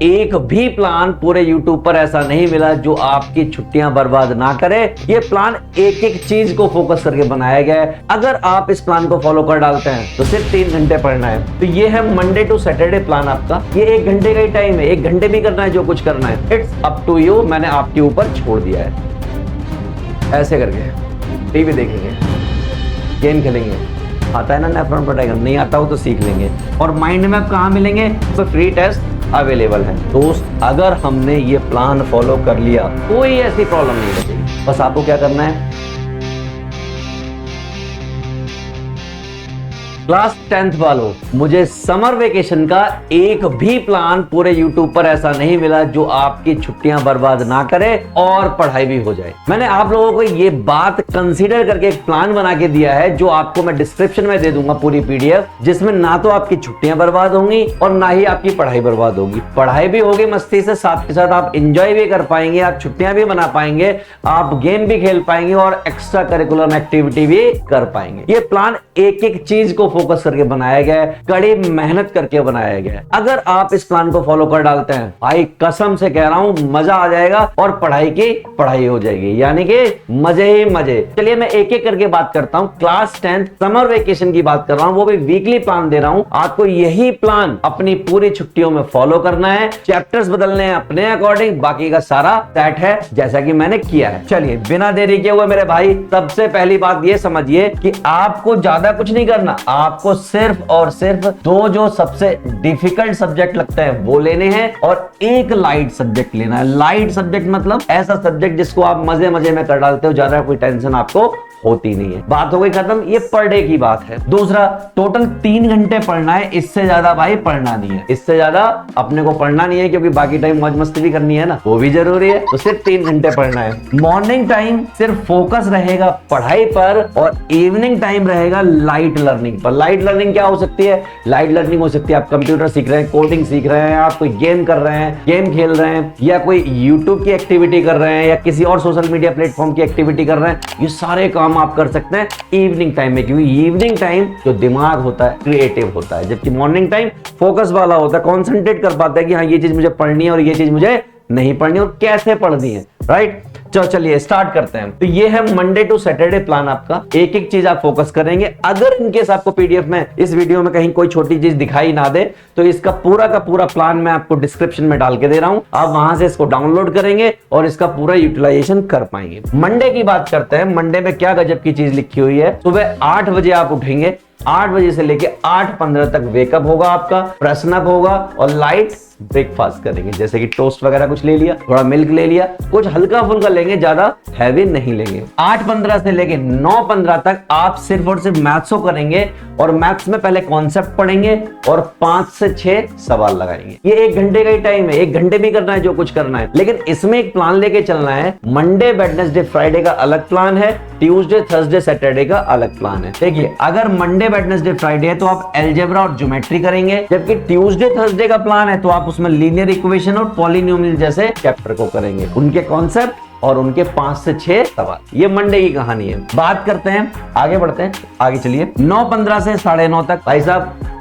एक भी प्लान पूरे YouTube पर ऐसा नहीं मिला जो आपकी छुट्टियां बर्बाद ना करे। ये प्लान एक एक चीज को फोकस करके बनाया गया है। अगर आप इस प्लान को फॉलो कर डालते हैं तो सिर्फ 3 घंटे पढ़ना है। तो ये है मंडे टू सैटरडे प्लान आपका। ये 1 घंटे का ही टाइम है, 1 घंटे भी करना है जो कुछ करना है, इट्स अप टू यू। मैंने आपके ऊपर छोड़ दिया है। ऐसे करके टीवी देखेंगे, गेम खेलेंगे, आता है ना नेफ्रॉन प्रोटेक्शन, नहीं आता हो तो सीख लेंगे। और माइंड मैप कहाँ मिलेंगे? तो फ्री टेस्ट अवेलेबल है। दोस्त, अगर हमने ये प्लान फॉलो कर लिया कोई ऐसी प्रॉब्लम नहीं बचेगी। बस आपको क्या करना है, क्लास 10th वालों, मुझे समर वेकेशन का एक भी प्लान पूरे YouTube पर ऐसा नहीं मिला जो आपकी छुट्टियां बर्बाद ना करे और पढ़ाई भी हो जाए। मैंने आप लोगों को ये बात कंसीडर करके एक प्लान बना के दिया है जो आपको मैं डिस्क्रिप्शन में दे दूंगा, पूरी PDF, जिसमें ना तो आपकी छुट्टियां बर्बाद होंगी और ना ही आपकी पढ़ाई बर्बाद होगी। पढ़ाई भी होगी मस्ती से, साथ के साथ आप एंजॉय भी कर पाएंगे, आप छुट्टियां भी मना पाएंगे, आप गेम भी खेल पाएंगे और एक्स्ट्रा करिकुलर एक्टिविटी भी कर पाएंगे। ये प्लान एक एक चीज को फोकस करके बनाया गया है, कड़ी मेहनत करके बनाया गया है। अगर आप इस प्लान को फॉलो कर डालते हैं, भाई कसम से कह रहा हूं, मजा आ जाएगा और पढ़ाई की पढ़ाई हो जाएगी, यानी कि मजे ही मजे। चलिए मैं एक एक करके बात करता हूं। क्लास 10th समर वेकेशन की बात कर रहा हूं, वो भी वीकली प्लान दे रहा हूं आपको। यही प्लान अपनी पूरी छुट्टियों में फॉलो करना है, चैप्टर्स बदलने हैं अपने अकॉर्डिंग, बाकी का सारा सेट है जैसा कि मैंने किया है। चलिए बिना देरी के हुए मेरे भाई, सबसे पहली बात ये समझिए कि आपको ज्यादा कुछ नहीं करना। आपको सिर्फ और सिर्फ 2 जो सबसे डिफिकल्ट सब्जेक्ट लगते हैं वो लेने हैं और एक लाइट सब्जेक्ट लेना है। लाइट सब्जेक्ट मतलब ऐसा सब्जेक्ट जिसको आप मजे मजे में कर डालते हो, ज्यादा कोई टेंशन आपको होती नहीं है। बात हो गई खत्म, ये पर डे की बात है। दूसरा, टोटल 3 घंटे पढ़ना है, इससे ज्यादा भाई पढ़ना नहीं है। इससे ज्यादा अपने को पढ़ना नहीं है, क्योंकि बाकी टाइम मौज मस्ती भी करनी है ना, वो भी जरूरी है। तो सिर्फ 3 घंटे पढ़ना है। मॉर्निंग टाइम सिर्फ फोकस रहेगा पढ़ाई पर और इवनिंग टाइम रहेगा लाइट लर्निंग पर। लाइट लर्निंग क्या हो सकती है? लाइट लर्निंग हो सकती है आप कंप्यूटर सीख रहे हैं, कोडिंग सीख रहे हैं, आप कोई गेम कर रहे हैं, गेम खेल रहे हैं, या कोई यूट्यूब की एक्टिविटी कर रहे हैं, या किसी और सोशल मीडिया प्लेटफॉर्म की एक्टिविटी कर रहे हैं। ये सारे काम आप कर सकते हैं इवनिंग टाइम में, क्योंकि इवनिंग टाइम जो दिमाग होता है क्रिएटिव होता है, जबकि मॉर्निंग टाइम फोकस वाला होता है, कंसंट्रेट कर पाता है कि हाँ ये चीज मुझे पढ़नी है और ये चीज मुझे नहीं पढ़नी और कैसे पढ़नी है। राइट, चलिए स्टार्ट करते हैं। तो ये है मंडे टू सैटरडे प्लान आपका। एक एक चीज आप फोकस करेंगे। अगर इनकेस आपको PDF में, इस वीडियो में कहीं कोई छोटी चीज दिखाई ना दे तो इसका पूरा का पूरा प्लान मैं आपको डिस्क्रिप्शन में डाल के दे रहा हूं, आप वहां से इसको डाउनलोड करेंगे और इसका पूरा यूटिलाइजेशन कर पाएंगे। मंडे की बात करते हैं। मंडे में क्या गजब की चीज लिखी हुई है। सुबह 8 बजे आप उठेंगे, 8 बजे से लेके 8:15 तक वेकअप होगा आपका, फ्रेशन अप होगा और लाइट ब्रेकफास्ट करेंगे, जैसे कि टोस्ट वगैरह कुछ ले लिया, थोड़ा मिल्क ले लिया, कुछ हल्का फुल्का लेंगे, ज्यादा हैवी नहीं लेंगे। 8:15 से लेके 9:15 तक आप सिर्फ और सिर्फ मैथ्स को करेंगे और मैथ्स में पहले कॉन्सेप्ट पढ़ेंगे और 5 से 6 सवाल लगाएंगे। ये 1 घंटे का ही टाइम है, 1 घंटे भी करना है जो कुछ करना है, लेकिन इसमें एक प्लान लेके चलना है। मंडे वेडनेसडे फ्राइडे का अलग प्लान है, ट्यूसडे थर्सडे सैटरडे का अलग प्लान है। देखिए, अगर मंडे वेडनेसडे फ्राइडे है तो आप अलजेब्रा और ज्योमेट्री करेंगे, जबकि ट्यूसडे थर्सडे का प्लान है तो आप उसमें लीनियर इक्वेशन और पॉलिनोमियल जैसे चैप्टर को करेंगे, उनके कॉन्सेप्ट और उनके 5 से 6 सवाल। ये मंडे की कहानी है। बात करते हैं, आगे बढ़ते हैं, आगे चलिए। 9:15 से 9:30 तक भाई साहब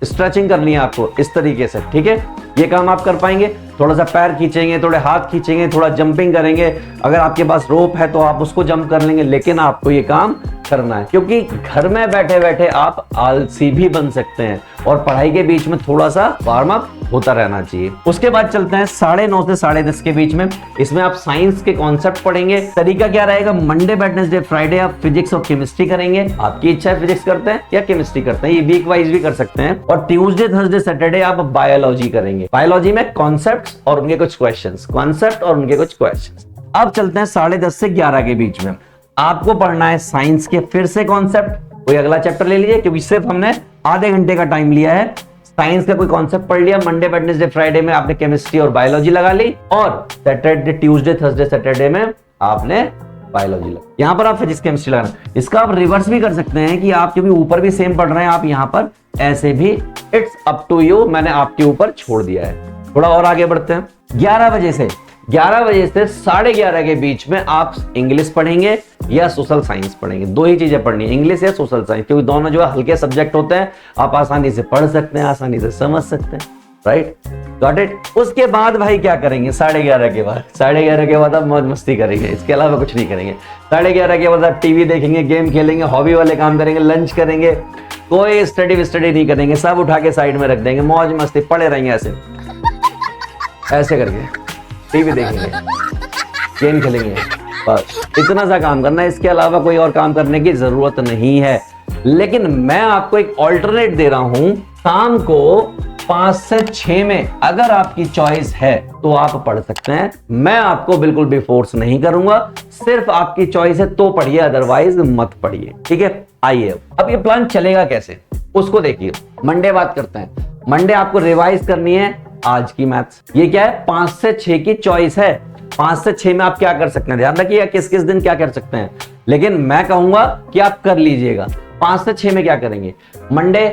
स्ट्रेचिंग करनी है आपको इस तरीके से, ठीक है। ये काम आप कर पाएंगे। थोड़ा सा पैर खींचेंगे, थोड़े हाथ खींचेंगे, थोड़ा जंपिंग करेंगे। अगर आपके पास रोप है तो आप उसको जंप कर लेंगे, लेकिन आपको ये काम करना है, क्योंकि घर में बैठे बैठे आप आलसी भी बन सकते हैं और पढ़ाई के बीच में थोड़ा सा वार्म अप होता रहना चाहिए। उसके बाद चलते हैं 9:30 से 10:30 के बीच में। इसमें आप साइंस के कॉन्सेप्ट पढ़ेंगे। तरीका क्या रहेगा? मंडे वेडनेसडे फ्राइडे आप फिजिक्स और केमिस्ट्री करेंगे। आपकी इच्छा है फिजिक्स करते हैं या केमिस्ट्री करते हैं, ये वीक वाइज भी कर सकते हैं। और ट्यूसडे थर्सडे सैटरडे आप बायोलॉजी करेंगे। बायोलॉजी में कॉन्सेप्ट और उनके कुछ क्वेश्चंस, कॉन्सेप्ट और उनके कुछ क्वेश्चंस। अब चलते हैं 10:30 से 11 के बीच में। आपको पढ़ना है साइंस के फिर से कॉन्सेप्ट, कोई अगला चैप्टर ले लीजिए, क्योंकि सिर्फ हमने आधे घंटे का टाइम लिया है। साइंस का कोई कॉन्सेप्ट पढ़ लिया। मंडे वेडनेसडे फ्राइडे में आपने केमिस्ट्री और बायोलॉजी लगा ली और सैटरडे ट्यूसडे थर्सडे सैटरडे में आपने बायोलॉजी लगा। यहां पर आप फिजिक्स केमिस्ट्री लगाना। इसका आप रिवर्स भी कर सकते हैं कि आप क्योंकि ऊपर भी सेम पढ़ रहे हैं, आप यहां पर ऐसे भी, इट्स अप टू यू, मैंने आपके ऊपर छोड़ दिया है। थोड़ा और आगे बढ़ते हैं। 11 बजे से 11:30 के बीच में आप इंग्लिश पढ़ेंगे या सोशल साइंस पढ़ेंगे। 2 ही चीजें पढ़नी है, इंग्लिश या सोशल साइंस, क्योंकि दोनों जो है हल्के सब्जेक्ट होते हैं, आप आसानी से पढ़ सकते हैं, आसानी से समझ सकते हैं। Right, got it. उसके बाद भाई क्या करेंगे? 11:30 के बाद, 11:30 के बाद आप मौज मस्ती करेंगे, इसके अलावा कुछ नहीं करेंगे। 11:30 के बाद आप टीवी देखेंगे, गेम खेलेंगे, हॉबी वाले काम करेंगे, लंच करेंगे, कोई स्टडी नहीं करेंगे, सब उठा के साइड में रख देंगे, मौज मस्ती पड़े रहेंगे ऐसे ऐसे करके, टीवी देखेंगे, गेम खेलेंगे, बस इतना सा काम करना है। इसके अलावा कोई और काम करने की जरूरत नहीं है। लेकिन मैं आपको एक ऑल्टरनेट दे रहा हूं, शाम को 5 से 6 में अगर आपकी चॉइस है तो आप पढ़ सकते हैं। मैं आपको बिल्कुल भी फोर्स नहीं करूंगा, सिर्फ आपकी चॉइस है तो पढ़िए, अदरवाइज मत पढ़िए, ठीक है। आइए अब ये प्लान चलेगा कैसे उसको देखिए। मंडे बात करते हैं। मंडे आपको रिवाइज करनी है आज की मैथ्स। ये क्या है? 5 से 6 की चॉइस है। 5 से 6 में आप क्या कर सकते हैं, ध्यान रखिए किस किस दिन क्या कर सकते हैं, लेकिन मैं कहूंगा कि आप कर लीजिएगा। 5 से 6 में क्या करेंगे? मंडे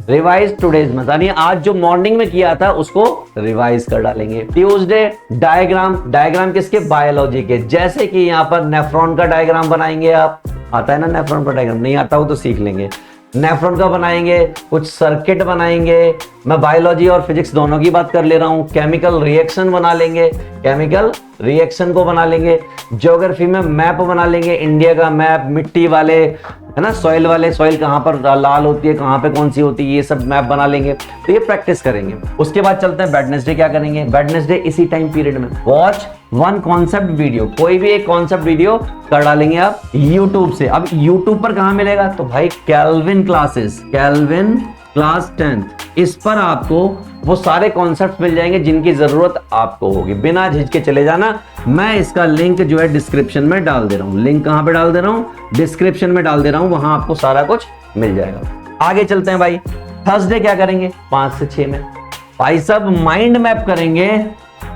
रिवाइज टुडेज मैथ, यानी आज जो मॉर्निंग में किया था उसको रिवाइज कर डालेंगे। ट्यूसडे डायग्राम किसके? बायोलॉजी के। जैसे कि यहाँ पर नेफ्रॉन का डायग्राम बनाएंगे आप, आता है ना नेफ्रॉन का डायग्राम? नहीं आता हो तो सीख लेंगे। नेफ्रॉन का बनाएंगे, कुछ सर्किट बनाएंगे। मैं बायोलॉजी और फिजिक्स दोनों की बात कर ले रहा हूं। केमिकल रिएक्शन बना लेंगे, केमिकल रिएक्शन को बना लेंगे। ज्योग्राफी में मैप बना लेंगे, इंडिया का मैप, मिट्टी वाले, है ना, सॉइल वाले, सॉइल कहां पर लाल होती है, कहां पे कौन सी होती है, ये सब मैप बना लेंगे। तो ये प्रैक्टिस करेंगे। उसके बाद चलते हैं वेडनेसडे। क्या करेंगे? वेडनेसडे इसी टाइम पीरियड में वॉच वन कॉन्सेप्ट वीडियो, कोई भी एक कॉन्सेप्ट वीडियो कर डालेंगे आप यूट्यूब से। अब यूट्यूब पर कहां मिलेगा? तो भाई कैल्विन क्लासेस, कैल्विन क्लास 10, इस पर आपको वो सारे कॉन्सेप्ट्स मिल जाएंगे जिनकी जरूरत आपको होगी। बिना झिझके चले जाना। मैं इसका लिंक जो है डिस्क्रिप्शन में डाल दे रहा हूं। लिंक कहां पे डाल दे रहा हूं? डिस्क्रिप्शन में डाल दे रहा हूं, वहां आपको सारा कुछ मिल जाएगा। आगे चलते हैं भाई। थर्सडे क्या करेंगे? 5 से 6 में भाई सब माइंड मैप करेंगे।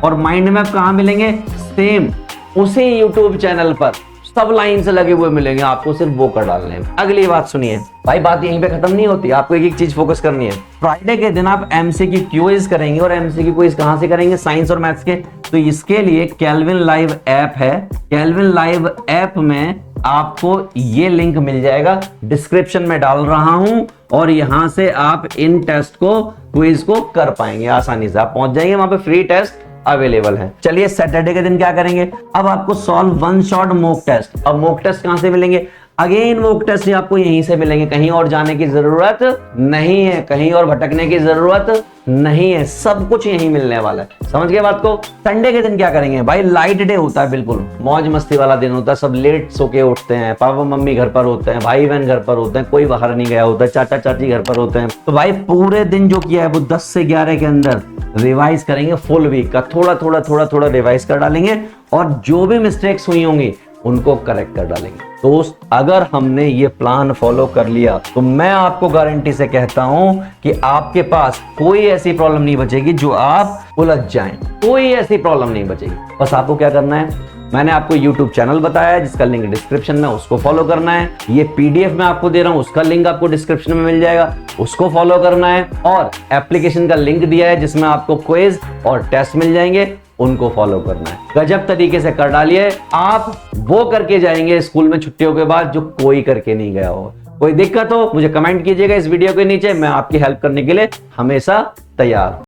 और माइंड मैप कहां मिलेंगे? सेम उसी यूट्यूब चैनल पर सब लाइन से लगे हुए मिलेंगे, आपको सिर्फ वो कर डालने हैं। अगली बात सुनिए भाई, बात यहीं पे खत्म नहीं होती, आपको एक एक चीज फोकस करनी है। फ्राइडे के दिन आप एमसीक्यू क्विज करेंगे, और एमसीक्यू क्विज कहां से करेंगे? साइंस और मैथ्स के। तो इसके लिए कैल्विन लाइव ऐप है, कैल्विन लाइव ऐप में आपको ये लिंक मिल जाएगा, डिस्क्रिप्शन में डाल रहा हूं, और यहां से आप इन टेस्ट को, क्विज को कर पाएंगे आसानी से। आप पहुंच जाएंगे वहां पे, फ्री टेस्ट अवेलेबल है। चलिए सैटरडे के दिन क्या करेंगे? अब आपको solve one shot mock test. अब मॉक टेस्ट कहां से मिलेंगे? अगेन मॉक टेस्ट आपको यहीं से मिलेंगे, कहीं और जाने की जरूरत नहीं है, कहीं और भटकने की जरूरत नहीं है, सब कुछ यहीं मिलने वाला है। समझ गए बात को? संडे के दिन क्या करेंगे भाई? लाइट डे होता है, बिल्कुल मौज मस्ती वाला दिन होता है। सब लेट सो के उठते हैं, पापा मम्मी घर पर होते हैं, भाई बहन घर पर होते हैं, कोई बाहर नहीं गया होता है, चाचा चाची घर पर होते हैं। तो भाई पूरे दिन जो किया है वो 10 से 11 के अंदर रिवाइज करेंगे। फुल वीक का थोड़ा रिवाइज कर डालेंगे, और जो भी मिस्टेक्स हुई होंगी उनको करेक्ट कर डालेंगे। दोस्त, अगर हमने ये प्लान फॉलो कर लिया तो मैं आपको गारंटी से कहता हूं कि आपके पास कोई ऐसी प्रॉब्लम नहीं बचेगी जो आप उलझ जाएं। कोई ऐसी प्रॉब्लम नहीं बचेगी। बस आपको क्या करना है, मैंने आपको YouTube चैनल बताया है जिसका लिंक डिस्क्रिप्शन में, उसको फॉलो करना है। ये PDF में आपको दे रहा हूं, उसका लिंक आपको डिस्क्रिप्शन में मिल जाएगा, उसको फॉलो करना है। और एप्लीकेशन का लिंक दिया है जिसमें आपको क्विज और टेस्ट मिल जाएंगे, उनको फॉलो करना है। गजब तरीके से कर डालिए, आप वो करके जाएंगे स्कूल में छुट्टियों के बाद जो कोई करके नहीं गया हो। कोई दिक्कत हो मुझे कमेंट कीजिएगा इस वीडियो के नीचे, मैं आपकी हेल्प करने के लिए हमेशा तैयार हूं।